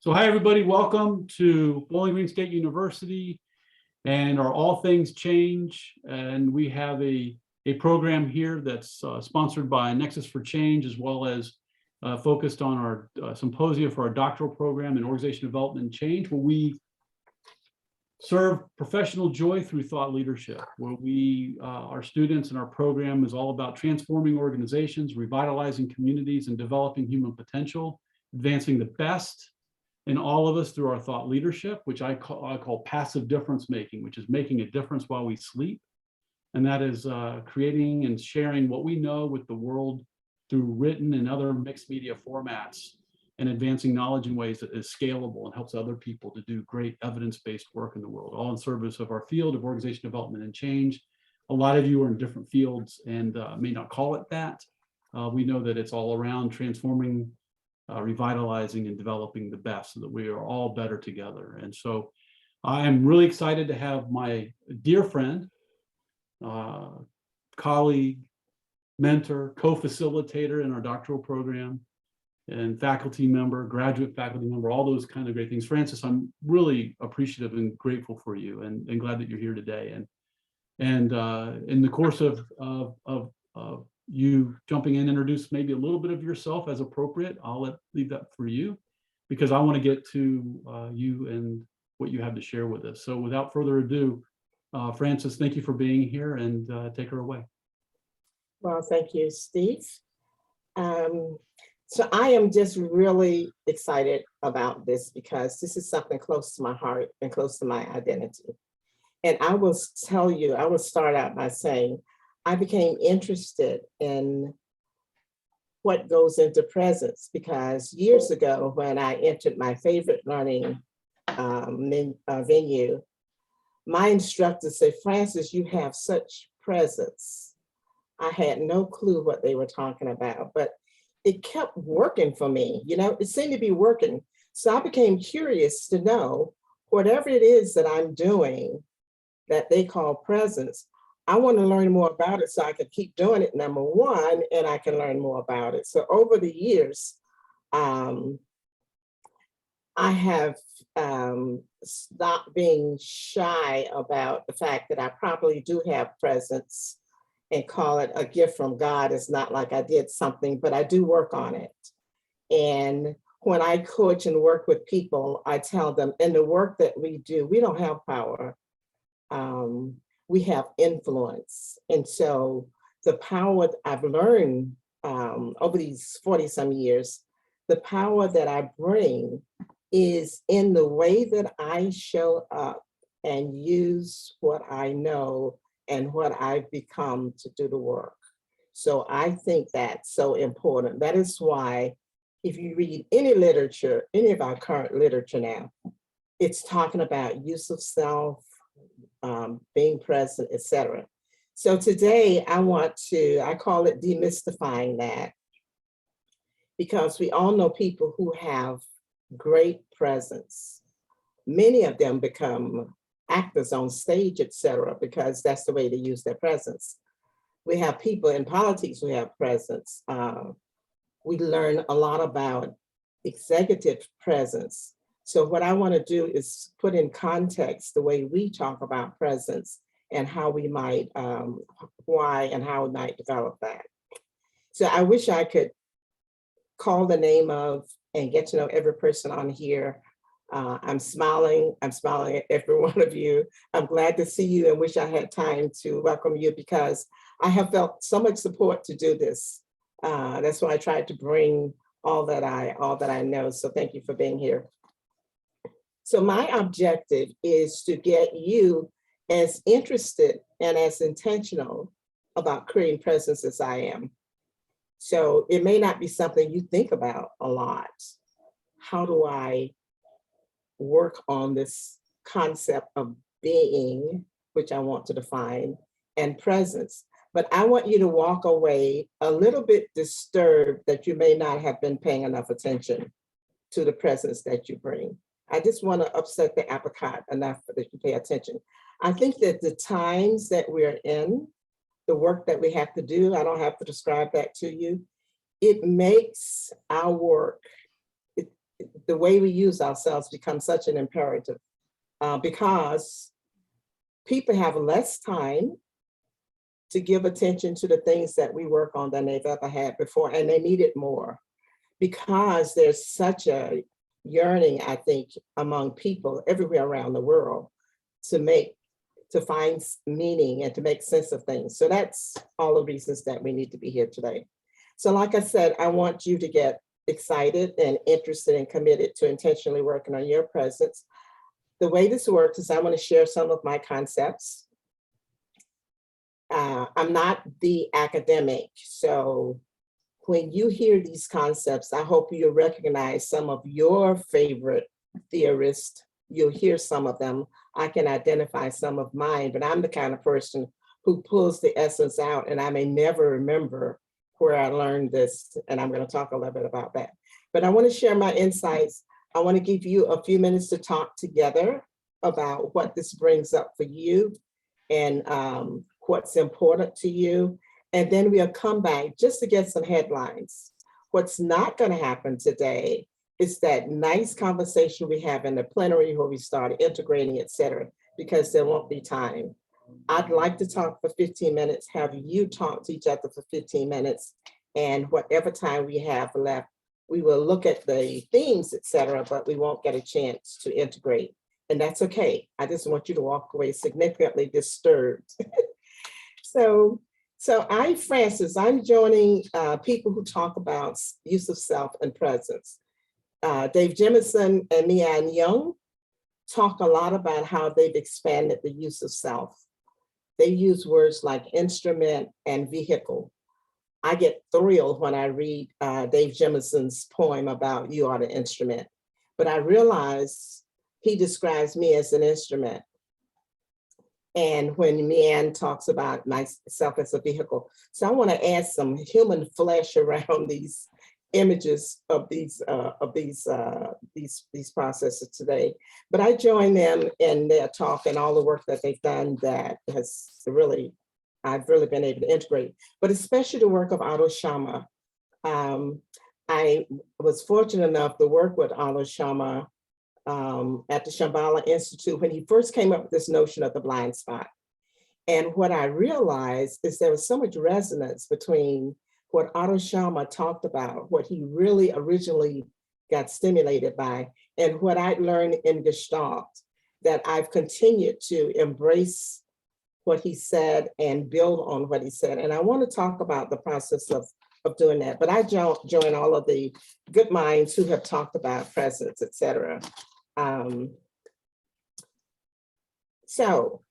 So hi, everybody. Welcome to Bowling Green State University and our All Things Change. And we have a program here that's sponsored by Nexus for Change, as well as focused on our symposia for our doctoral program in organization development and change, where we serve professional joy through thought leadership, where we, our students and our program is all about transforming organizations, revitalizing communities, and developing human potential, advancing the best in all of us through our thought leadership, which I call passive difference making, which is making a difference while we sleep. And that is creating and sharing what we know with the world through written and other mixed media formats, and advancing knowledge in ways that is scalable and helps other people to do great evidence-based work in the world, all in service of our field of organization development and change. A lot of you are in different fields and may not call it that. We know that it's all around transforming, revitalizing, and developing the best so that we are all better together. And so I am really excited to have my dear friend, colleague, mentor, co-facilitator in our doctoral program, and faculty member, graduate faculty member, all those kind of great things. Francis, I'm really appreciative and grateful for you, and glad that you're here today. And in the course of you jumping in, introduce maybe a little bit of yourself as appropriate. I'll leave that for you, because I want to get to you and what you have to share with us. So without further ado, Francis, thank you for being here, and take her away. Well, thank you, Steve. So I am just really excited about this, because this is something close to my heart and close to my identity. And I will tell you, I will start out by saying, I became interested in what goes into presence because years ago, when I entered my favorite learning venue, my instructor said, "Francis, you have such presence." I had no clue what they were talking about, but it kept working for me. You know, it seemed to be working. So I became curious to know whatever it is that I'm doing that they call presence, I want to learn more about it so I can keep doing it, number one, and I can learn more about it. So over the years, I have stopped being shy about the fact that I probably do have presence, and call it a gift from God. It's not like I did something, but I do work on it. And when I coach and work with people, I tell them, in the work that we do, we don't have power. We have influence. And so the power I've learned over these 40 some years, the power that I bring is in the way that I show up and use what I know and what I've become to do the work. So I think that's so important. That is why if you read any literature, any of our current literature now, it's talking about use of self, being present, etc. So today I call it demystifying that, because we all know people who have great presence. Many of them become actors on stage, etc., because that's the way they use their presence. We have people in politics who have presence. We learn a lot about executive presence. So what I want to do is put in context the way we talk about presence and how we might, why and how we might develop that. So I wish I could call the name of and get to know every person on here. I'm smiling at every one of you. I'm glad to see you and wish I had time to welcome you, because I have felt so much support to do this. That's why I tried to bring all that I know. So thank you for being here. So my objective is to get you as interested and as intentional about creating presence as I am. So it may not be something you think about a lot. How do I work on this concept of being, which I want to define, and presence? But I want you to walk away a little bit disturbed that you may not have been paying enough attention to the presence that you bring. I just want to upset the apple cart enough that you pay attention. I think that the times that we're in, the work that we have to do, I don't have to describe that to you. It makes our work the way we use ourselves becomes such an imperative because people have less time to give attention to the things that we work on than they've ever had before, and they need it more because there's such a yearning, I think, among people everywhere around the world to find meaning and to make sense of things. So that's all the reasons that we need to be here today. So like I said, I want you to get excited and interested and committed to intentionally working on your presence. The way this works is I want to share some of my concepts. I'm not the academic, so when you hear these concepts, I hope you recognize some of your favorite theorists. You'll hear some of them. I can identify some of mine, but I'm the kind of person who pulls the essence out, and I may never remember where I learned this, and I'm going to talk a little bit about that. But I want to share my insights. I want to give you a few minutes to talk together about what this brings up for you and what's important to you. And then we'll come back just to get some headlines. What's not going to happen today is that nice conversation we have in the plenary where we start integrating, et cetera, because there won't be time. I'd like to talk for 15 minutes, have you talk to each other for 15 minutes, and whatever time we have left, we will look at the themes, et cetera, but we won't get a chance to integrate. And that's okay. I just want you to walk away significantly disturbed. So Frances, I'm joining people who talk about use of self and presence. Dave Jemison and Leanne Young talk a lot about how they've expanded the use of self. They use words like instrument and vehicle. I get thrilled when I read Dave Jemison's poem about you are the instrument, but I realize he describes me as an instrument. And when Leanne talks about myself as a vehicle. So I want to add some human flesh around these images of these processes today. But I join them in their talk and all the work that they've done that I've really been able to integrate, but especially the work of Otto Scharmer. I was fortunate enough to work with Otto Scharmer at the Shambhala Institute when he first came up with this notion of the blind spot. And what I realized is there was so much resonance between what Otto Scharmer talked about, what he really originally got stimulated by, and what I'd learned in Gestalt, that I've continued to embrace what he said and build on what he said. And I want to talk about the process of doing that. But I join all of the good minds who have talked about presence, et cetera. So,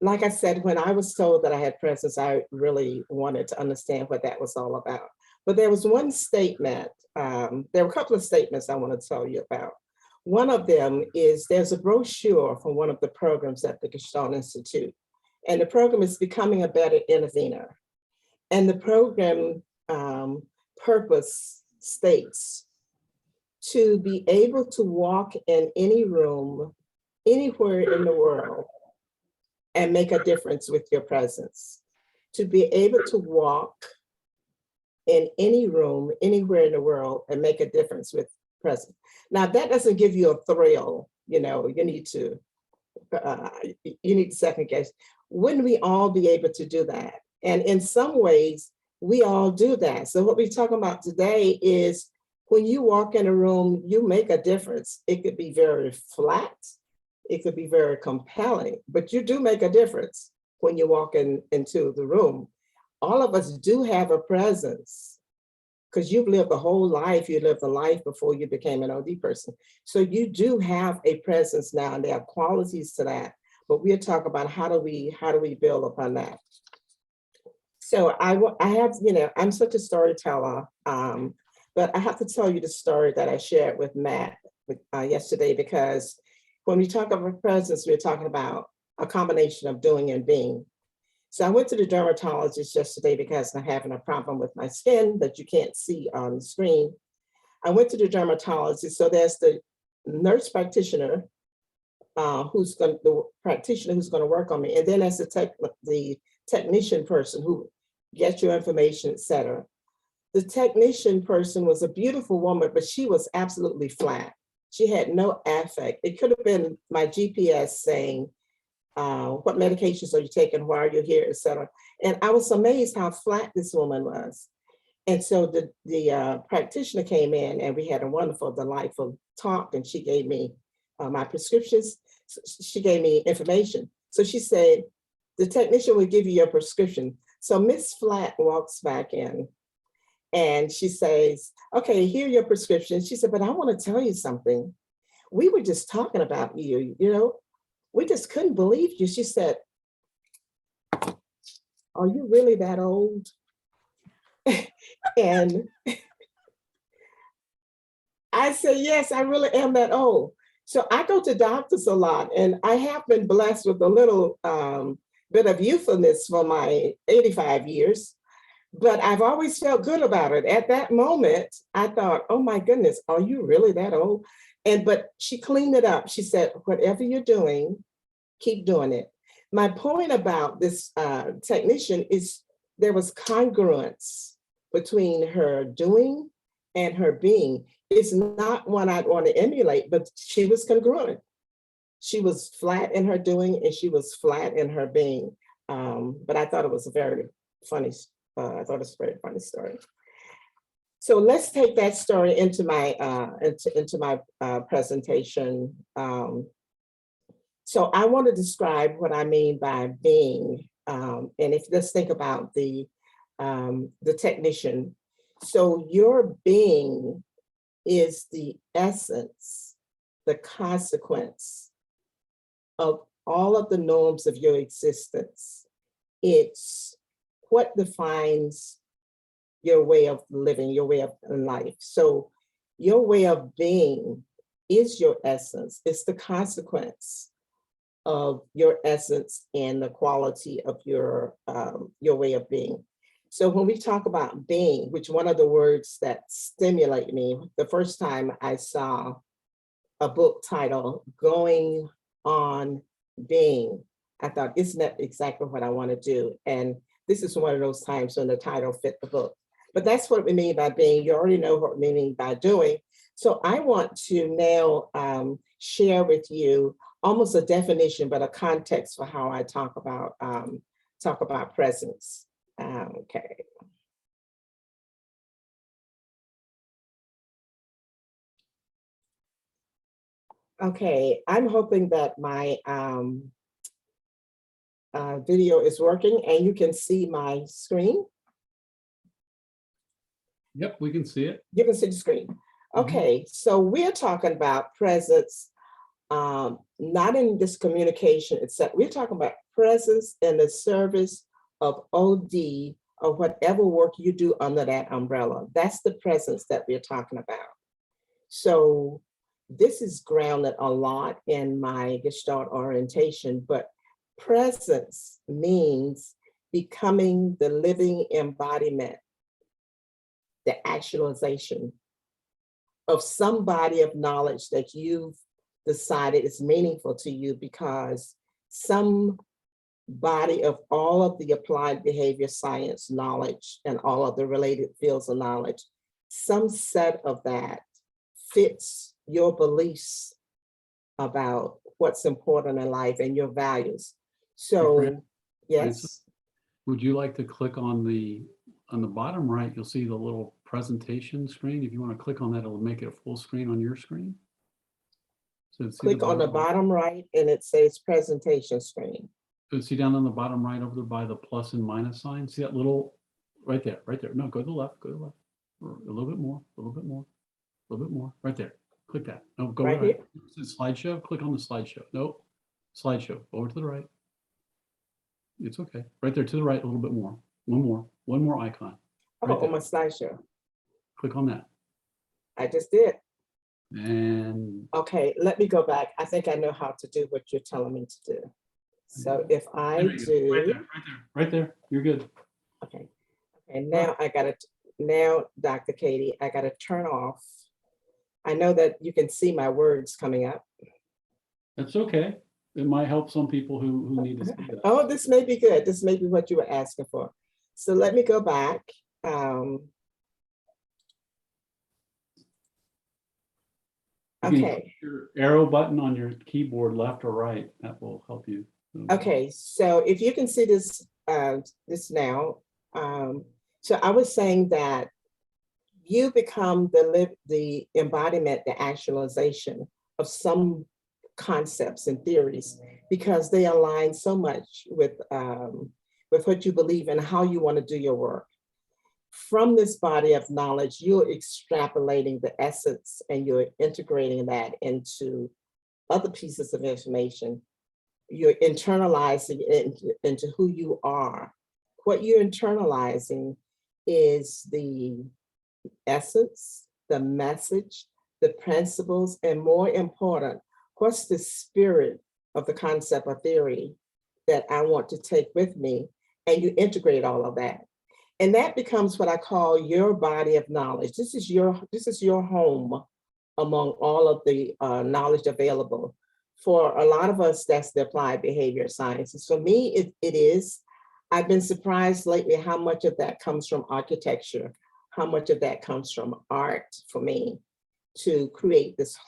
like I said, when I was told that I had presence, I really wanted to understand what that was all about. But there was one statement, there were a couple of statements I want to tell you about. One of them is there's a brochure from one of the programs at the Gestalt Institute, and the program is Becoming a Better Intervener. And the program purpose states, to be able to walk in any room, anywhere in the world, and make a difference with your presence. To be able to walk in any room, anywhere in the world, and make a difference with presence. Now, that doesn't give you a thrill, you need to second guess. Wouldn't we all be able to do that? And in some ways, we all do that. So what we're talking about today is when you walk in a room, you make a difference. It could be very flat. It could be very compelling, but you do make a difference when you walk into the room. All of us do have a presence because you've lived a whole life. You lived a life before you became an OD person. So you do have a presence now, and there are qualities to that. But we'll talk about how do we build upon that. So I have, I'm such a storyteller, but I have to tell you the story that I shared with Matt yesterday, because when we talk about presence, we're talking about a combination of doing and being. So I went to the dermatologist yesterday because I'm having a problem with my skin that you can't see on the screen. I went to the dermatologist. So there's the nurse practitioner who's going to work on me. And then there's the technician person who gets your information, et cetera. The technician person was a beautiful woman, but she was absolutely flat. She had no affect. It could have been my GPS saying, what medications are you taking? Why are you here, et cetera. And I was amazed how flat this woman was. And so the practitioner came in and we had a wonderful, delightful talk, and she gave me my prescriptions. She gave me information. So she said, the technician will give you your prescription. So Miss Flat walks back in and she says, okay, here are your prescriptions. She said, but I want to tell you something. We were just talking about you, you know, we just couldn't believe you. She said, are you really that old? And I said, yes, I really am that old. So I go to doctors a lot, and I have been blessed with a little bit of youthfulness for my 85 years, but I've always felt good about it. At that moment, I thought, oh my goodness, are you really that old? But she cleaned it up. She said, whatever you're doing, keep doing it. My point about this technician is there was congruence between her doing and her being. It's not one I'd want to emulate, but she was congruent. She was flat in her doing and she was flat in her being. But I thought it was a very funny, I thought it was a very funny story. So let's take that story into my presentation. So I want to describe what I mean by being. And if let's think about the technician. So your being is the essence, the consequence of all of the norms of your existence. It's what defines your way of living, your way of life. So your way of being is your essence. It's the consequence of your essence and the quality of your way of being. So when we talk about being, which one of the words that stimulate me, the first time I saw a book titled Going on Being, I thought, isn't that exactly what I want to do? And this is one of those times when the title fit the book. But that's what we mean by being. You already know what we mean by doing. So I want to now share with you almost a definition, but a context for how I talk about presence. Okay. Okay, I'm hoping that my video is working and you can see my screen. Yep, we can see it. You can see the screen. Okay, so we're talking about presence, not in this communication, except we're talking about presence in the service of OD or whatever work you do under that umbrella. That's the presence that we're talking about. So this is grounded a lot in my Gestalt orientation, but presence means becoming the living embodiment, the actualization of some body of knowledge that you've decided is meaningful to you because some body of all of the applied behavior science knowledge and all of the related fields of knowledge, some set of that fits your beliefs about what's important in life and your values. So, yes. Would you like to click on the bottom right? You'll see the little presentation screen. If you want to click on that, it'll make it a full screen on your screen. So click on the bottom right and it says presentation screen. So see down on the bottom right over there by the plus and minus sign. See that little right there, right there. No, go to the left, go to the left. A little bit more, a little bit more, a little bit more. Right there. Click that. No, go right here. Slideshow. Click on the slideshow. Nope. Slideshow. Over to the right. It's okay. Right there to the right, a little bit more. One more icon. Right on my slideshow. Click on that. I just did. And okay, let me go back. I think I know how to do what you're telling me to do. So if I do right there, you're good. Okay. Okay, now I gotta now, Dr. Katie, I gotta turn off. I know that you can see my words coming up. That's okay. It might help some people who need to see that. Oh, this may be good. This may be what you were asking for. So let me go back. You can Okay. hit your arrow button on your keyboard, left or right. That will help you. Okay, so if you can see this, this now, so I was saying that you become the embodiment, the actualization of some concepts and theories because they align so much with what you believe and how you want to do your work. From this body of knowledge, you're extrapolating the essence and you're integrating that into other pieces of information. You're internalizing it into who you are. What you're internalizing is the essence, the message, the principles, and more important, what's the spirit of the concept or theory that I want to take with me, and you integrate all of that. And that becomes what I call your body of knowledge. This is your home among all of the knowledge available. For a lot of us, that's the applied behavior sciences. For me, it is. I've been surprised lately how much of that comes from architecture, how much of that comes from art for me to create this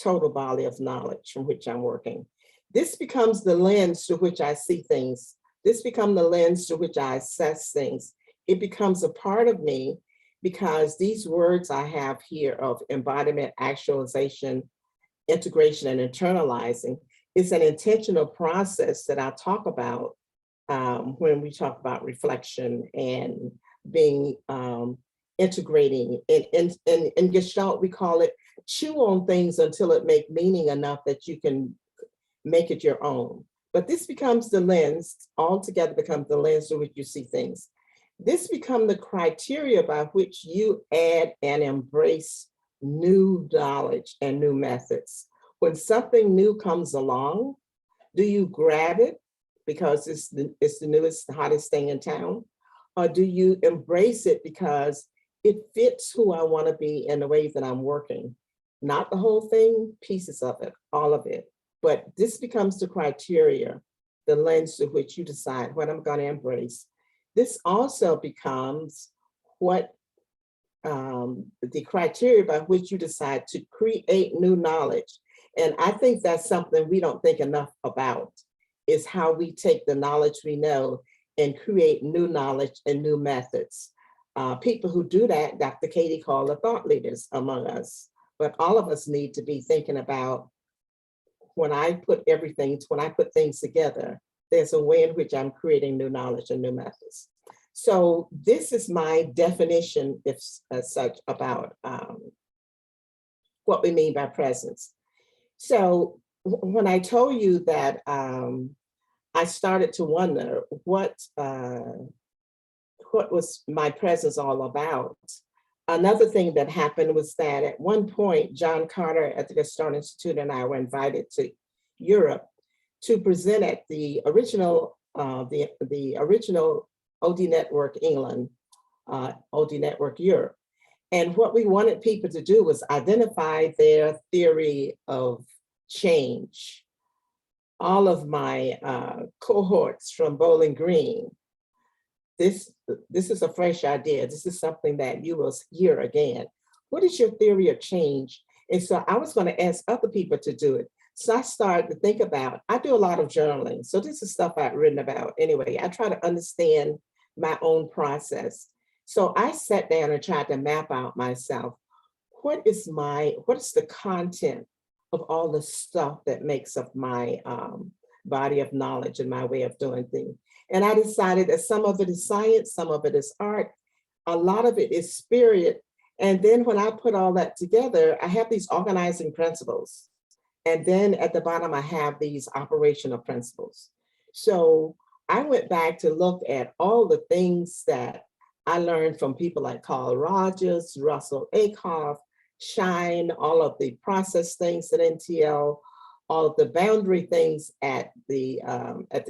total body of knowledge from which I'm working. This becomes the lens through which I see things. This becomes the lens through which I assess things. It becomes a part of me because these words I have here of embodiment, actualization, integration, and internalizing is an intentional process that I talk about when we talk about reflection and being integrating. In Gestalt, we call it chew on things until it make meaning enough that you can make it your own. But this becomes the lens, altogether becomes the lens through which you see things. This becomes the criteria by which you add and embrace new knowledge and new methods. When something new comes along, do you grab it because it's the newest, hottest thing in town? Or do you embrace it because it fits who I want to be in the way that I'm working? Not the whole thing, pieces of it, all of it. But this becomes the criteria, the lens through which you decide what I'm going to embrace. This also becomes what the criteria by which you decide to create new knowledge. And I think that's something we don't think enough about, is how we take the knowledge we know and create new knowledge and new methods. People who do that, Dr. Katie called the thought leaders among us. But all of us need to be thinking about when I put things together, there's a way in which I'm creating new knowledge and new methods. So this is my definition, if as such, about what we mean by presence. So when I told you that I started to wonder what was my presence all about, another thing that happened was that at one point, John Carter at the Gestalt Institute and I were invited to Europe to present at the original OD Network England, OD Network Europe. And what we wanted people to do was identify their theory of change. All of my cohorts from Bowling Green, this is a fresh idea. This is something that you will hear again. What is your theory of change? And so I was going to ask other people to do it. So I started to think about, I do a lot of journaling. So this is stuff I've written about anyway. I try to understand my own process. So I sat down and tried to map out myself. What is the content of all the stuff that makes up my body of knowledge and my way of doing things? And I decided that some of it is science, some of it is art, a lot of it is spirit. And then when I put all that together, I have these organizing principles. And then at the bottom, I have these operational principles. So I went back to look at all the things that I learned from people like Carl Rogers, Russell Ackoff, Shine, all of the process things at NTL, all of the boundary things at the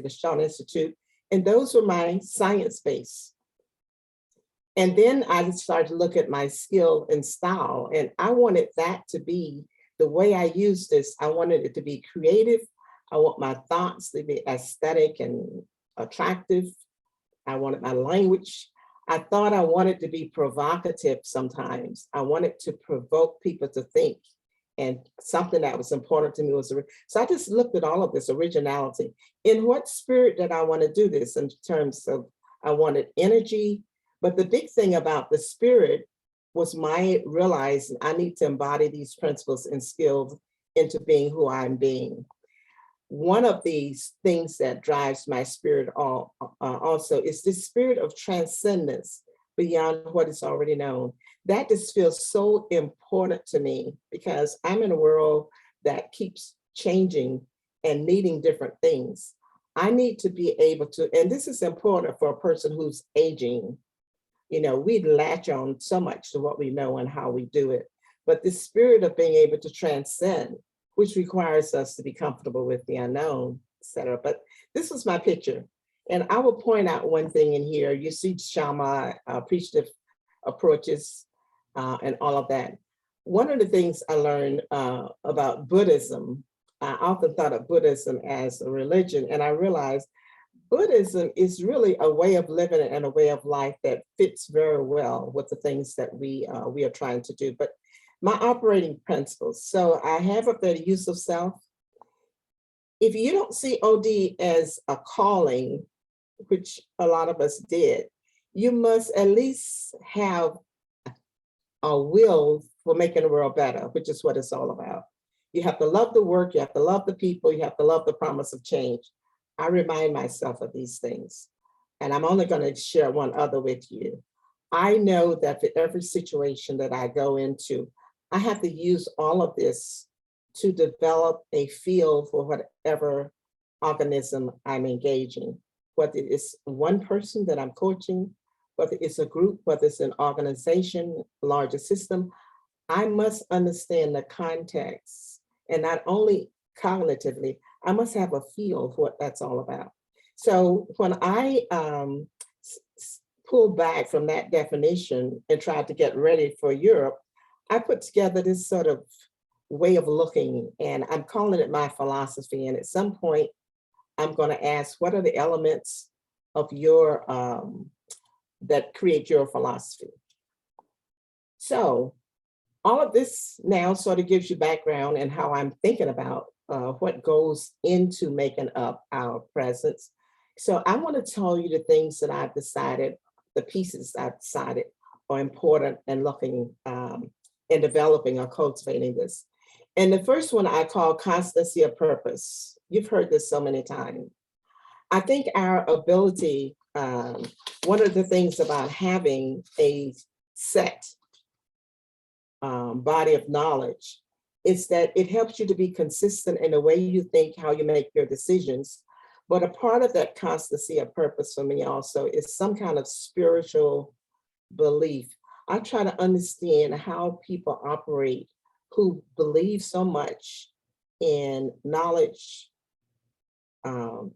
Gestalt Institute. And those were my science base. And then I started to look at my skill and style. And I wanted that to be the way I use this. I wanted it to be creative. I want my thoughts to be aesthetic and attractive. I wanted my language. I thought I wanted to be provocative sometimes. I wanted to provoke people to think and something that was important to me was, so I just looked at all of this originality. In what spirit did I want to do this in terms of, I wanted energy, but the big thing about the spirit was my realizing I need to embody these principles and skills into being who I'm being. One of these things that drives my spirit also is this spirit of transcendence beyond what is already known. That just feels so important to me because I'm in a world that keeps changing and needing different things. I need to be able to, and this is important for a person who's aging. You know, we latch on so much to what we know and how we do it. But the spirit of being able to transcend, which requires us to be comfortable with the unknown, et cetera. But this was my picture. And I will point out one thing in here. You see Shama, appreciative approaches, and all of that. One of the things I learned about Buddhism, I often thought of Buddhism as a religion, and I realized Buddhism is really a way of living and a way of life that fits very well with the things that we are trying to do. But my operating principles. So I have up there the use of self. If you don't see OD as a calling, which a lot of us did, you must at least have a will for making the world better, which is what it's all about. You have to love the work, you have to love the people, you have to love the promise of change. I remind myself of these things. And I'm only going to share one other with you. I know that for every situation that I go into, I have to use all of this to develop a feel for whatever organism I'm engaging, whether it's one person that I'm coaching, whether it's a group, whether it's an organization, larger system. I must understand the context, and not only cognitively, I must have a feel for what that's all about. So when I pulled back from that definition and tried to get ready for Europe, I put together this sort of way of looking, and I'm calling it my philosophy. And at some point, I'm going to ask, what are the elements of your that create your philosophy? So all of this now sort of gives you background and how I'm thinking about what goes into making up our presence. So I want to tell you the things that I've decided, the pieces I've decided are important and looking and developing or cultivating this. And the first one I call Constancy of Purpose. You've heard this so many times. I think our ability, one of the things about having a set body of knowledge is that it helps you to be consistent in the way you think, how you make your decisions. But a part of that constancy of purpose for me also is some kind of spiritual belief. I try to understand how people operate who believe so much in knowledge,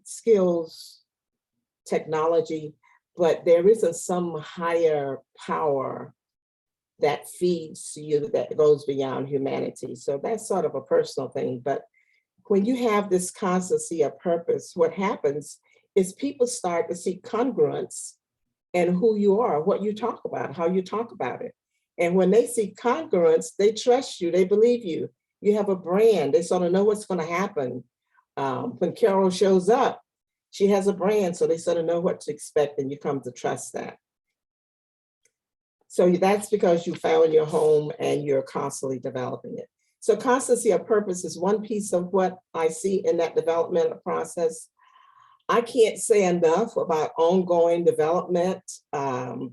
skills, technology, but there isn't some higher power that feeds you that goes beyond humanity. So that's sort of a personal thing. But when you have this constancy of purpose, what happens is people start to see congruence in who you are, what you talk about, how you talk about it. And when they see congruence, they trust you, they believe you. You have a brand, they sort of know what's going to happen. When Carol shows up, she has a brand, so they sort of know what to expect, and you come to trust that. So that's because you found your home and you're constantly developing it. So constancy of purpose is one piece of what I see in that developmental process. I can't say enough about ongoing development,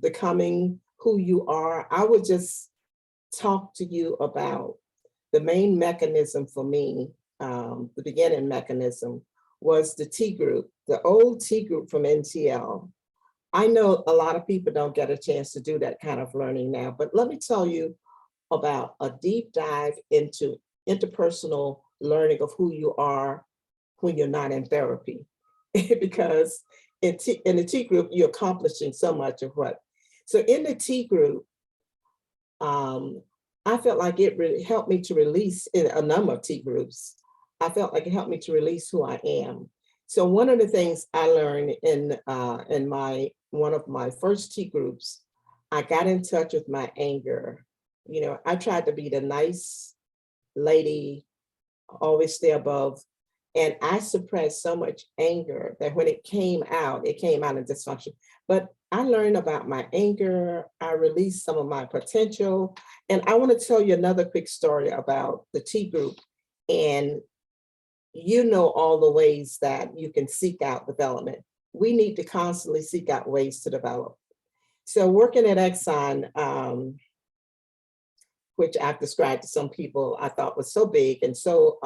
becoming who you are. I would just talk to you about the main mechanism for me, the beginning mechanism was the T group, the old T group from NTL. I know a lot of people don't get a chance to do that kind of learning now, but let me tell you about a deep dive into interpersonal learning of who you are when you're not in therapy. Because in the T group, you're accomplishing so much of what. So in the T group, I felt like it really helped me to release in a number of T groups. I felt like it helped me to release who I am. So one of the things I learned in one of my first T groups, I got in touch with my anger. You know, I tried to be the nice lady, always stay above. And I suppressed so much anger that when it came out in dysfunction. But I learned about my anger. I released some of my potential. And I want to tell you another quick story about the T group. And you know all the ways that you can seek out development. We need to constantly seek out ways to develop. So working at Exxon, which I've described to some people, I thought was so big and so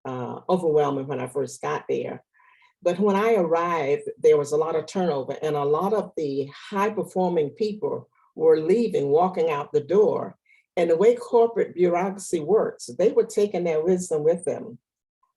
overwhelming when I first got there. But when I arrived, there was a lot of turnover, and a lot of the high-performing people were leaving, walking out the door. And the way corporate bureaucracy works, they were taking their wisdom with them.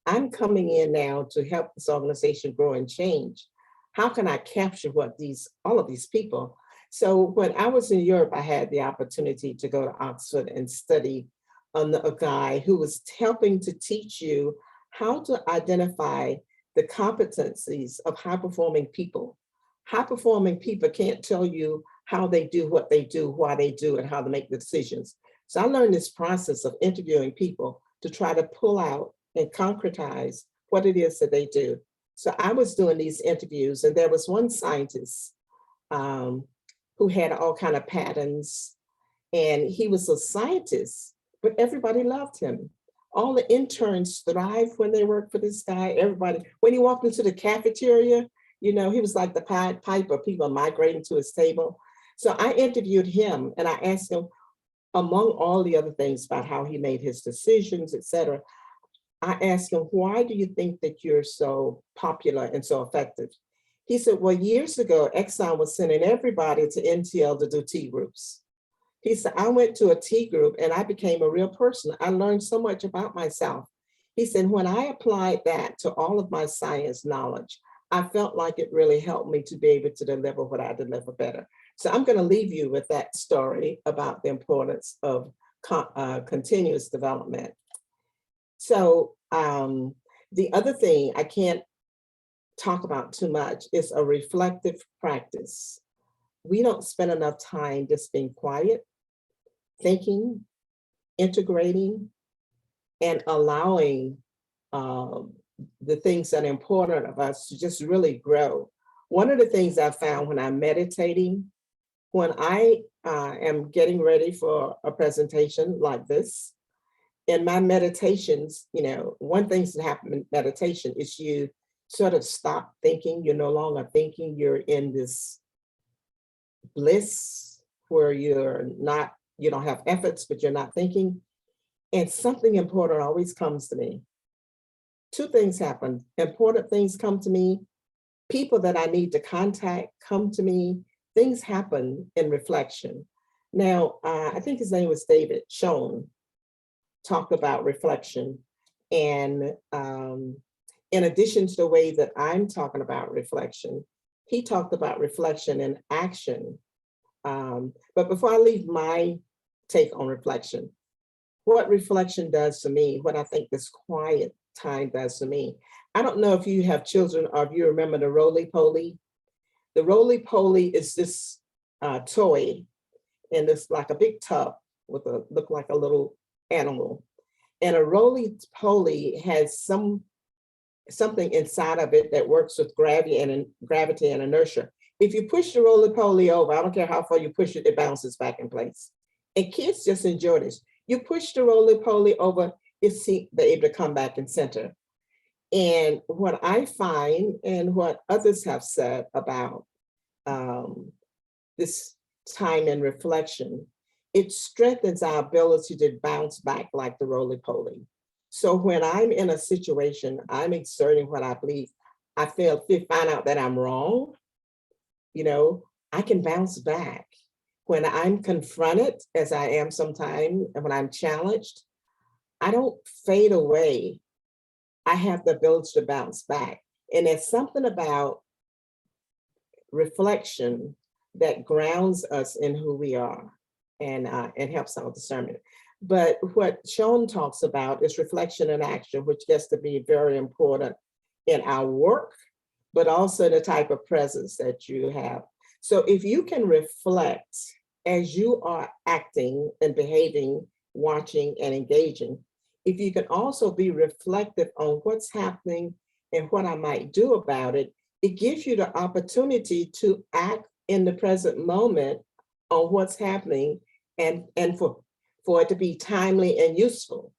I'm coming in now to help this organization grow and change. How can I capture what all of these people? So when I was in Europe, I had the opportunity to go to Oxford and study under a guy who was helping to teach you how to identify the competencies of high-performing people. High-performing people can't tell you how they do what they do, why they do, and how to make the decisions. So I learned this process of interviewing people to try to pull out and concretize what it is that they do. So I was doing these interviews, and there was one scientist who had all kind of patents, and he was a scientist, but everybody loved him. All the interns thrived when they worked for this guy. Everybody, when he walked into the cafeteria, you know, he was like the Pied Piper, people migrating to his table. So I interviewed him, and I asked him, among all the other things about how he made his decisions, et cetera, I asked him, why do you think that you're so popular and so effective? He said, well, years ago, Exxon was sending everybody to NTL to do T groups. He said, I went to a T group and I became a real person. I learned so much about myself. He said, when I applied that to all of my science knowledge, I felt like it really helped me to be able to deliver what I deliver better. So I'm going to leave you with that story about the importance of continuous development. So the other thing I can't talk about too much is a reflective practice. We don't spend enough time just being quiet, thinking, integrating, and allowing the things that are important of us to just really grow. One of the things I found when I'm meditating, when I am getting ready for a presentation like this, in my meditations, you know, one thing that happens in meditation is you sort of stop thinking. You're no longer thinking. You're in this bliss where you don't have efforts, but you're not thinking. And something important always comes to me. Two things happen. Important things come to me. People that I need to contact come to me. Things happen in reflection. Now, I think his name was David Schoen, talked about reflection. And in addition to the way that I'm talking about reflection, he talked about reflection and action. But before I leave my take on reflection, what reflection does to me, what I think this quiet time does to me. I don't know if you have children or if you remember the Roly Poly. The Roly Poly is this toy, and it's like a big tub with look like a little animal. And a Roly Poly has something inside of it that works with gravity and inertia. If you push the Roly Poly over, I don't care how far you push it, it bounces back in place. And kids just enjoy this. You push the Roly Poly over, they're able to come back and center. And what I find, and what others have said about this time and reflection, it strengthens our ability to bounce back like the Roly Poly. So when I'm in a situation, I'm exerting what I believe, I find out that I'm wrong, you know, I can bounce back. When I'm confronted, as I am sometimes, and when I'm challenged, I don't fade away. I have the ability to bounce back. And there's something about reflection that grounds us in who we are and helps our discernment. But what Schoen talks about is reflection and action, which gets to be very important in our work, but also the type of presence that you have. So if you can reflect as you are acting and behaving watching, and engaging. If you can also be reflective on what's happening and what I might do about it, it gives you the opportunity to act in the present moment on what's happening and for it to be timely and useful.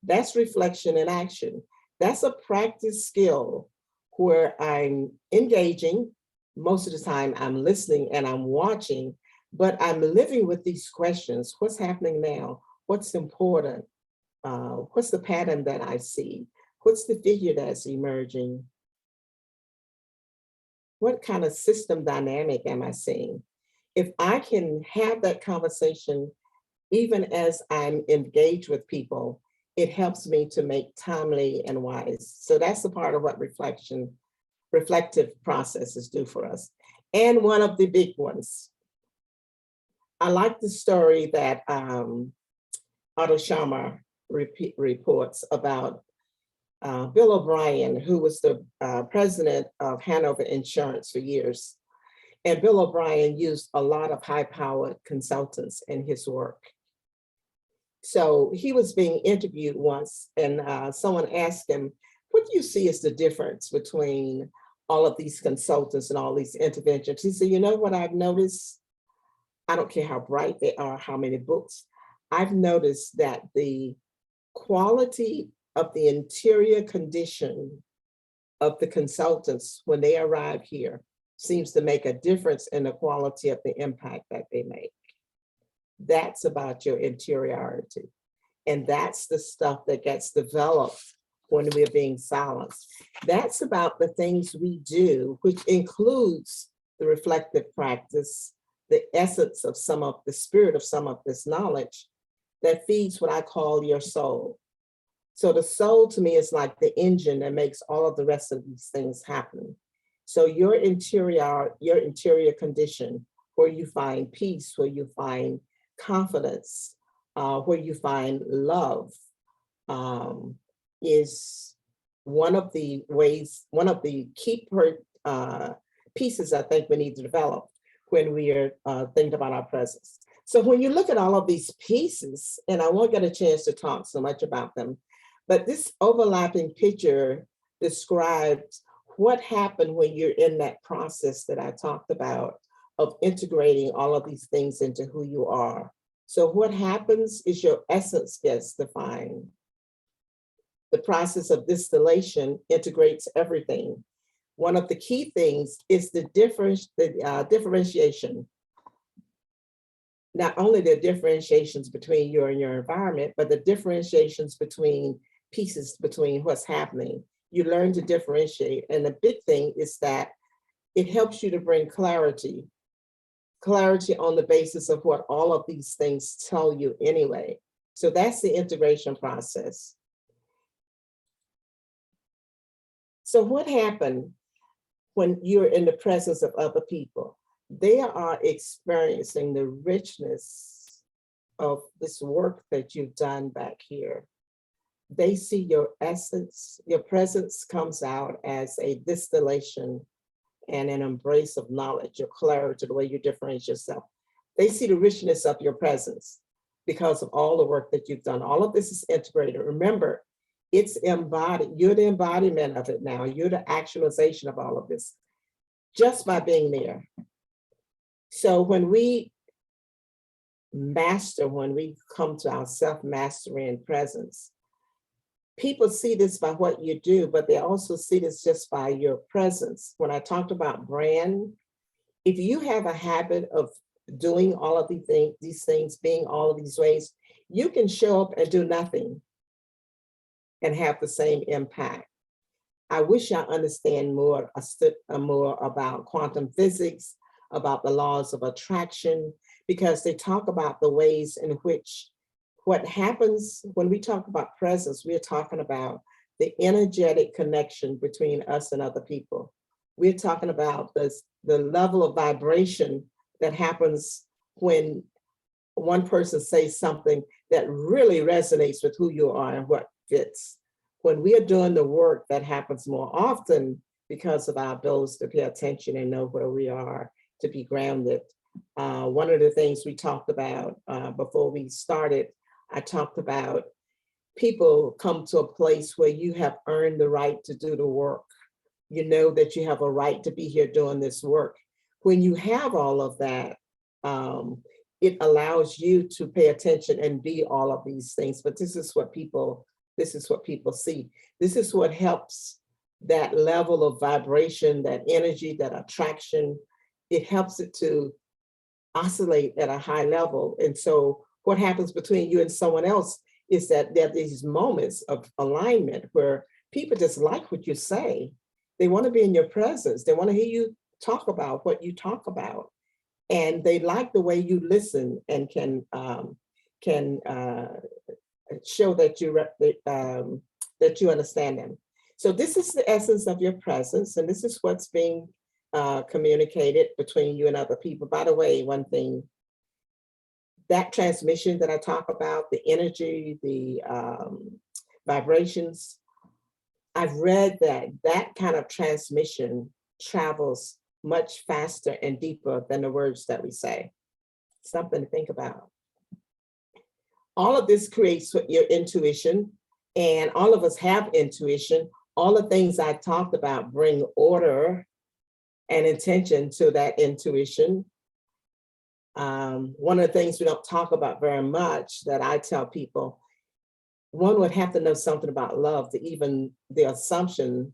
That's reflection in action. That's a practice skill where I'm engaging. Most of the time I'm listening and I'm watching, but I'm living with these questions. What's happening now? What's important? What's the pattern that I see? What's the figure that's emerging? What kind of system dynamic am I seeing? If I can have that conversation, even as I'm engaged with people, it helps me to make timely and wise. So that's the part of what reflective processes do for us. And one of the big ones, I like the story that Otto Scharmer reports about Bill O'Brien, who was the president of Hanover Insurance for years. And Bill O'Brien used a lot of high-powered consultants in his work. So he was being interviewed once, and someone asked him, what do you see as the difference between all of these consultants and all these interventions? He said, you know what I've noticed? I don't care how bright they are, how many books. I've noticed that the quality of the interior condition of the consultants when they arrive here seems to make a difference in the quality of the impact that they make. That's about your interiority. And that's the stuff that gets developed when we're being silenced. That's about the things we do, which includes the reflective practice, the essence of some of the spirit of some of this knowledge that feeds what I call your soul. So the soul to me is like the engine that makes all of the rest of these things happen. So your interior condition, where you find peace, where you find confidence, where you find love, is one of the ways, one of the key pieces I think we need to develop when we are thinking about our presence. So when you look at all of these pieces, and I won't get a chance to talk so much about them, but this overlapping picture describes what happened when you're in that process that I talked about of integrating all of these things into who you are. So what happens is your essence gets defined. The process of distillation integrates everything. One of the key things is the differentiation. Not only the differentiations between you and your environment, but the differentiations between pieces, between what's happening. You learn to differentiate. And the big thing is that it helps you to bring clarity on the basis of what all of these things tell you anyway. So that's the integration process. So what happened when you're in the presence of other people? They are experiencing the richness of this work that you've done back here. They see your essence, your presence comes out as a distillation and an embrace of knowledge, your clarity, the way you differentiate yourself. They see the richness of your presence because of all the work that you've done. All of this is integrated. Remember, it's embodied. You're the embodiment of it now. You're the actualization of all of this just by being there. So when we master, when we come to our self-mastery and presence, people see this by what you do, but they also see this just by your presence. When I talked about brand, if you have a habit of doing all of these things, being all of these ways, you can show up and do nothing and have the same impact. I wish I understand more about quantum physics, about the laws of attraction, because they talk about the ways in which what happens when we talk about presence, we're talking about the energetic connection between us and other people. We're talking about the level of vibration that happens when one person says something that really resonates with who you are and what fits. When we are doing the work, that happens more often because of our ability to pay attention and know where we are, to be grounded. One of the things we talked about before we started I talked about people come to a place where you have earned the right to do the work. You know that you have a right to be here doing this work. When you have all of that, it allows you to pay attention and be all of these things. But this is what people see. This is what helps that level of vibration, that energy, that attraction. It helps it to oscillate at a high level. And so what happens between you and someone else is that there are these moments of alignment where people just like what you say. They want to be in your presence. They want to hear you talk about what you talk about. And they like the way you listen and can show that you understand them. So this is the essence of your presence, and this is what's being communicated between you and other people. By the way, one thing, that transmission that I talk about, the energy, the vibrations, I've read that that kind of transmission travels much faster and deeper than the words that we say. Something to think about. All of this creates your intuition, and all of us have intuition. All the things I talked about bring order and intention to that intuition. One of the things we don't talk about very much that I tell people, one would have to know something about love to even the assumption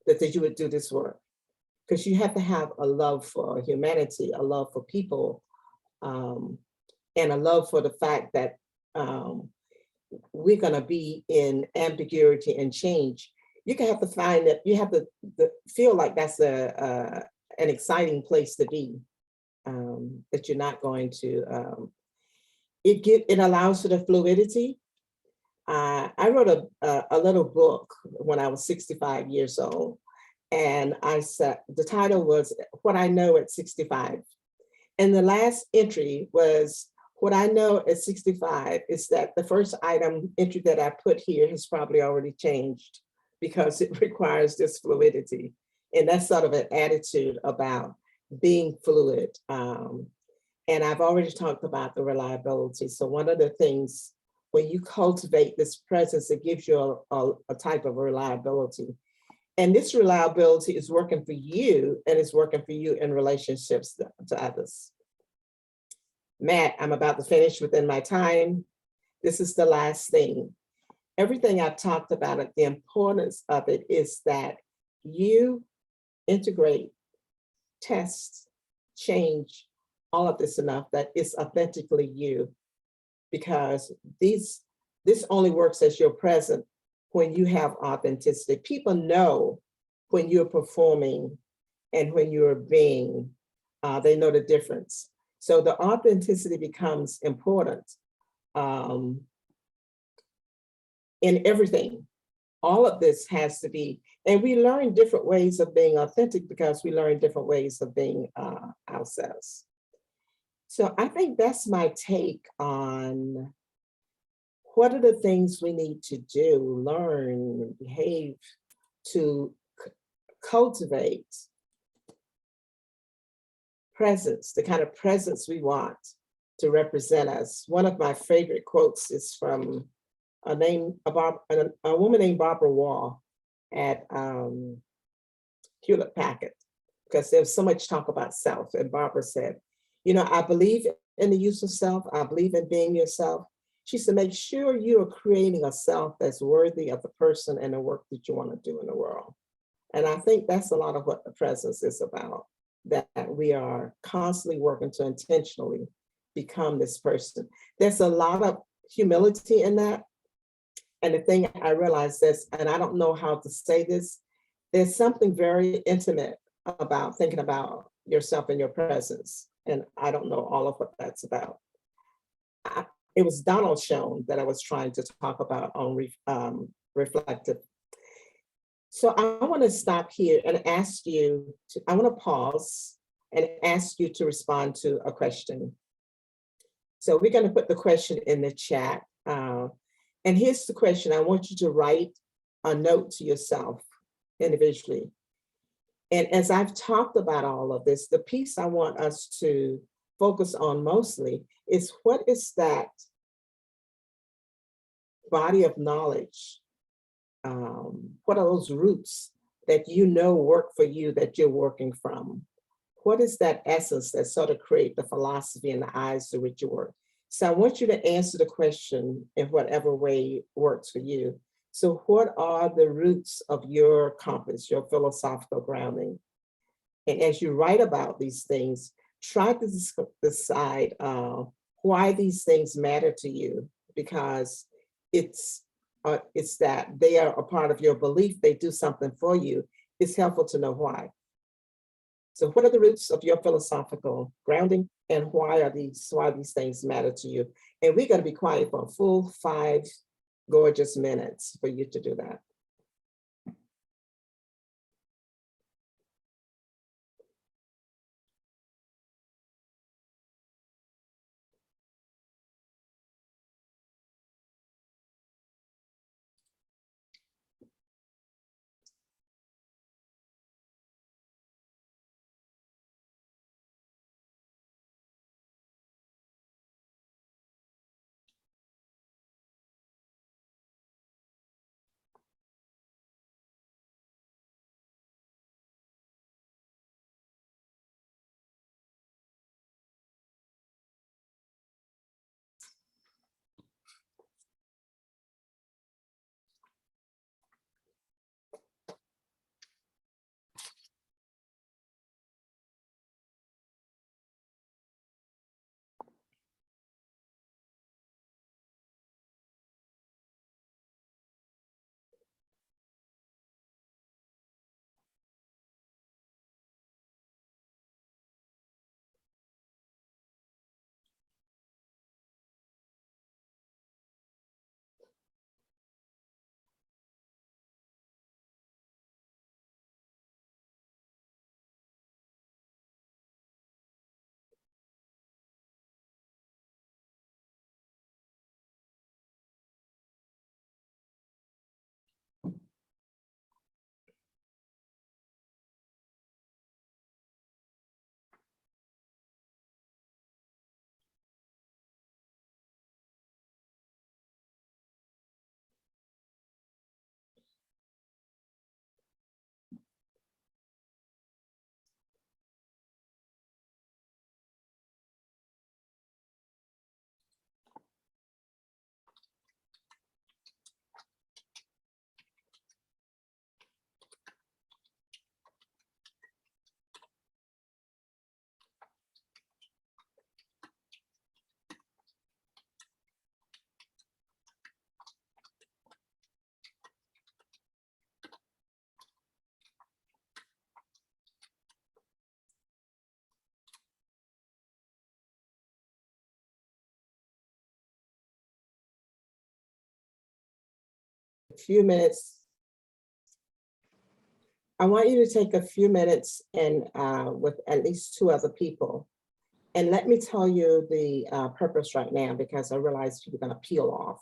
that you would do this work. Because you have to have a love for humanity, a love for people, and a love for the fact that we're going to be in ambiguity and change. You can have to find that you have to feel like that's an exciting place to be. That you're not going to. It allows for the fluidity. I wrote a little book when I was 65 years old, and I said the title was "What I Know at 65," and the last entry was "What I know at 65" is that the first entry that I put here has probably already changed because it requires this fluidity, and that's sort of an attitude about being fluid. And I've already talked about the reliability. So one of the things, when you cultivate this presence, it gives you a type of reliability. And this reliability is working for you, and it's working for you in relationships to others. Matt, I'm about to finish within my time. This is the last thing. Everything I've talked about, the importance of it is that you integrate, test, change, all of this enough that it's authentically you, because this only works as you're present when you have authenticity. People know when you're performing and when you're being, they know the difference. So the authenticity becomes important in everything. All of this has to be, and we learn different ways of being authentic because we learn different ways of being ourselves. So I think that's my take on what are the things we need to do, learn, behave to cultivate presence, the kind of presence we want to represent us. One of my favorite quotes is from a woman named Barbara Wall at Hewlett Packard, because there's so much talk about self. And Barbara said, I believe in the use of self. I believe in being yourself. She said, make sure you are creating a self that's worthy of the person and the work that you want to do in the world. And I think that's a lot of what the presence is about, that we are constantly working to intentionally become this person. There's a lot of humility in that. And the thing I realized is, and I don't know how to say this, there's something very intimate about thinking about yourself and your presence. And I don't know all of what that's about. It was Donald Schoen that I was trying to talk about on reflective. So I want to stop here and ask you, I want to pause and ask you to respond to a question. So we're going to put the question in the chat. And here's the question. I want you to write a note to yourself individually. And as I've talked about all of this, the piece I want us to focus on mostly is what is that body of knowledge, what are those roots that you know work for you that you're working from? What is that essence that sort of create the philosophy and the eyes through which you work? So I want you to answer the question in whatever way works for you. So what are the roots of your compass, your philosophical grounding? And as you write about these things, try to decide why these things matter to you, because it's that they are a part of your belief, they do something for you. It's helpful to know why. So what are the roots of your philosophical grounding, and why these things matter to you? And we're going to be quiet for a full 5 gorgeous minutes for you to do that. A few minutes. I want you to take a few minutes and with at least 2 other people. And let me tell you the purpose right now, because I realize people are going to peel off.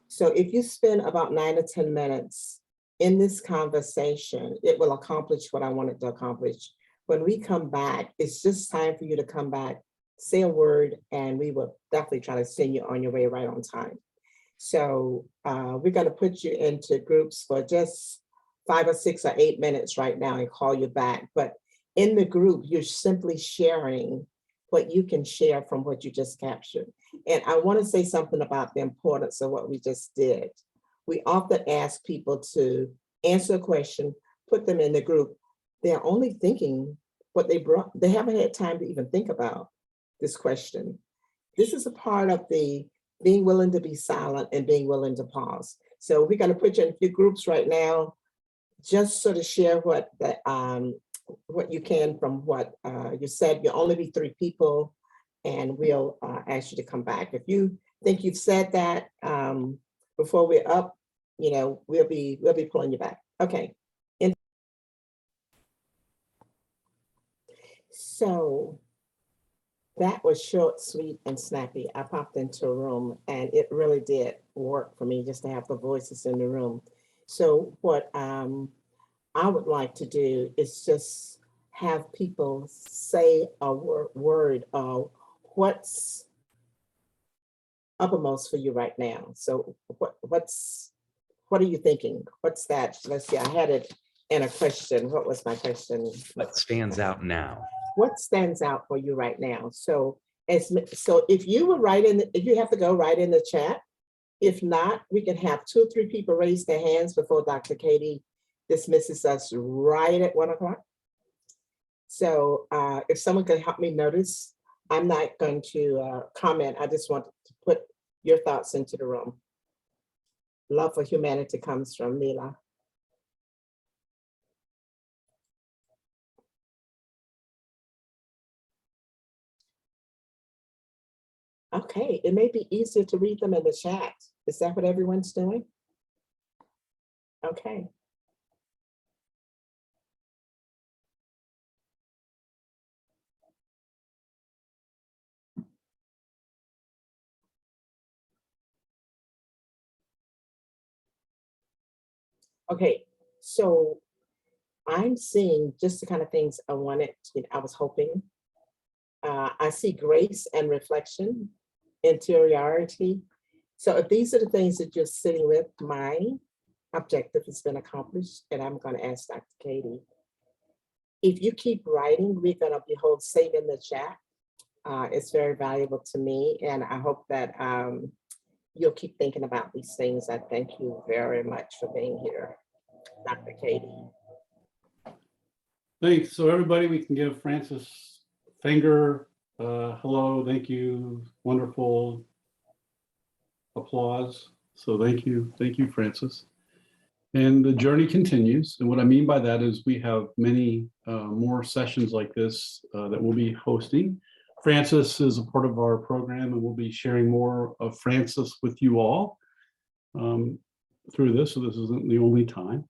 So if you spend about 9 or 10 minutes in this conversation, it will accomplish what I wanted to accomplish. When we come back, it's just time for you to come back, say a word, and we will definitely try to send you on your way right on time. So we're going to put you into groups for just 5 or 6 or 8 minutes right now and call you back. But in the group, you're simply sharing what you can share from what you just captured. And I want to say something about the importance of what we just did. We often ask people to answer a question, put them in the group. They're only thinking what they brought. They haven't had time to even think about this question. This is a part of the being willing to be silent and being willing to pause. So we're going to put you in a few groups right now. Just sort of share what you can from what you said. You'll only be 3 people, and we'll ask you to come back. If you think you've said that before we're up, we'll be pulling you back. Okay. So that was short, sweet, and snappy. I popped into a room, and it really did work for me just to have the voices in the room. So what I would like to do is just have people say a word of what's uppermost for you right now? So what are you thinking? What's that? Let's see, I had it in a question. What was my question? What stands out now? What stands out for you right now? So if you would if you have to go, write in the chat. If not, we can have 2 or 3 people raise their hands before Dr. Katie dismisses us right at 1 o'clock. So if someone could help me notice, I'm not going to comment. I just want to put your thoughts into the room. Love for humanity comes from Mila. Okay, it may be easier to read them in the chat. Is that what everyone's doing? Okay. Okay, so I'm seeing just the kind of things I was hoping. I see grace and reflection, interiority. So if these are the things that you're sitting with, my objective has been accomplished, and I'm going to ask Dr. Katie. If you keep writing, we're going to behold save in the chat. It's very valuable to me, and I hope that you'll keep thinking about these things. I thank you very much for being here, Dr. Katie. Thanks. So everybody, we can give Francis finger, hello, thank you, wonderful applause. So thank you, Francis. And the journey continues. And what I mean by that is we have many more sessions like this that we'll be hosting. Francis is a part of our program, and we'll be sharing more of Francis with you all through this. So this isn't the only time.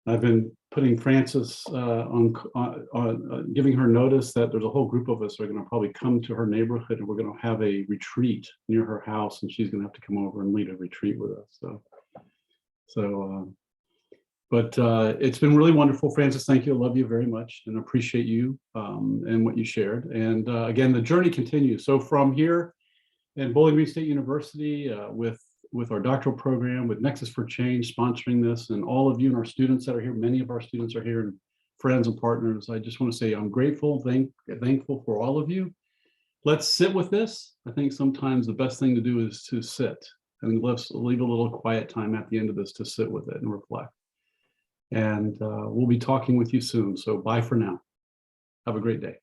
I've been putting Francis giving her notice that there's a whole group of us that are going to probably come to her neighborhood, and we're going to have a retreat near her house, and she's going to have to come over and lead a retreat with us. But it's been really wonderful, Francis. Thank you. I love you very much and appreciate you and what you shared. And again, the journey continues. So from here in Bowling Green State University with our doctoral program, with Nexus for Change sponsoring this, and all of you and our students that are here, many of our students are here, and friends and partners, I just want to say I'm grateful, thankful for all of you. Let's sit with this. I think sometimes the best thing to do is to sit, and let's leave a little quiet time at the end of this to sit with it and reflect. And we'll be talking with you soon. So bye for now. Have a great day.